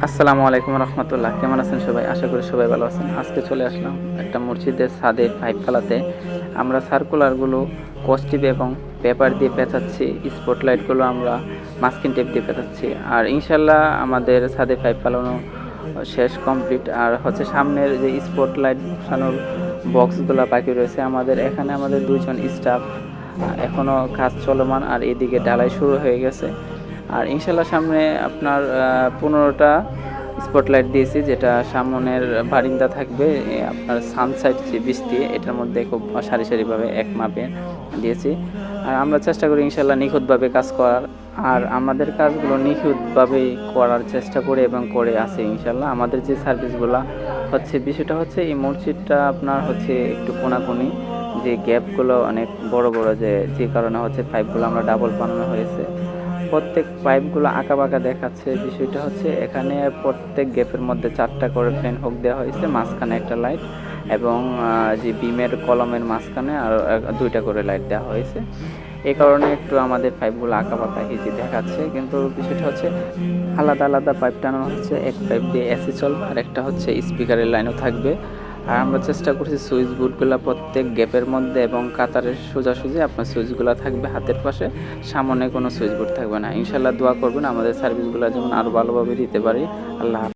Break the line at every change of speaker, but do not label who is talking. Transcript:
আসসালামু আলাইকুম রহমতুল্লাহ। কেমন আছেন সবাই? আশা করি সবাই ভালো আছেন। আজকে চলে আসলাম একটা মসজিদের ছাদে পাইপ ফেলাতে। আমরা সার্কুলারগুলো কস্টিপ এবং পেপার দিয়ে পেঁচাচ্ছি, স্পটলাইটগুলো আমরা মাস্কিং টেপ দিয়ে পেঁচাচ্ছি। আর ইনশাল্লাহ আমাদের ছাদে পাইপ ফেলানো শেষ কমপ্লিট। আর হচ্ছে সামনের যে স্পটলাইট বসানোর বক্সগুলো বাকি রয়েছে আমাদের দুইজন স্টাফ এখনও কাজ চলমান, আর এদিকে ঢালাই শুরু হয়ে গেছে। আর ইনশাল্লাহ সামনে আপনার 15টা স্পটলাইট দিয়েছি, যেটা সামনের বারিন্দা থাকবে আপনার সানসাইড যে বৃষ্টি, এটার মধ্যে খুব সারি সারিভাবে এক মাপে দিয়েছি। আর আমরা চেষ্টা করি ইনশাল্লাহ নিখুঁতভাবে কাজ করার, আর আমাদের কাজগুলো নিখুঁতভাবেই করার চেষ্টা করি এবং করে আসি ইনশাল্লাহ। আমাদের যে সার্ভিসগুলো হচ্ছে, বিষয়টা হচ্ছে এই মসজিদটা আপনার হচ্ছে একটু কোনাকুনি, যে গ্যাপগুলো অনেক বড় বড়, যে কারণে হচ্ছে পাইপগুলো আমরা ডাবল বানানো হয়েছে। প্রত্যেক পাইপগুলো আঁকাবাঁকা দেখাচ্ছে। বিষয়টা হচ্ছে এখানে প্রত্যেক গ্যাপের মধ্যে 4টা করে ফ্যান হুক দেওয়া হয়েছে, মাঝখানে একটা লাইট, এবং যে বিমের কলমের মাঝখানে আর 2টা করে লাইট দেওয়া হয়েছে। এই কারণে একটু আমাদের পাইপগুলো আঁকাবাঁকা হিজি দেখাচ্ছে, কিন্তু বিষয়টা হচ্ছে আলাদা আলাদা পাইপ টানানো হচ্ছে। এক পাইপ দিয়ে এসি চলবে, আর একটা হচ্ছে স্পিকারের লাইনও থাকবে। আর আমরা চেষ্টা করছি সুইচ বোর্ডগুলো প্রত্যেক গ্যাপের মধ্যে এবং কাতারের সোজাসুজি আপনার সুইচগুলো থাকবে হাতের পাশে, সামনে কোনো সুইচ বোর্ড থাকবে না। ইনশাল্লাহ দোয়া করবেন আমাদের সার্ভিসগুলো যেমন আরও ভালোভাবে দিতে পারি। আল্লাহ।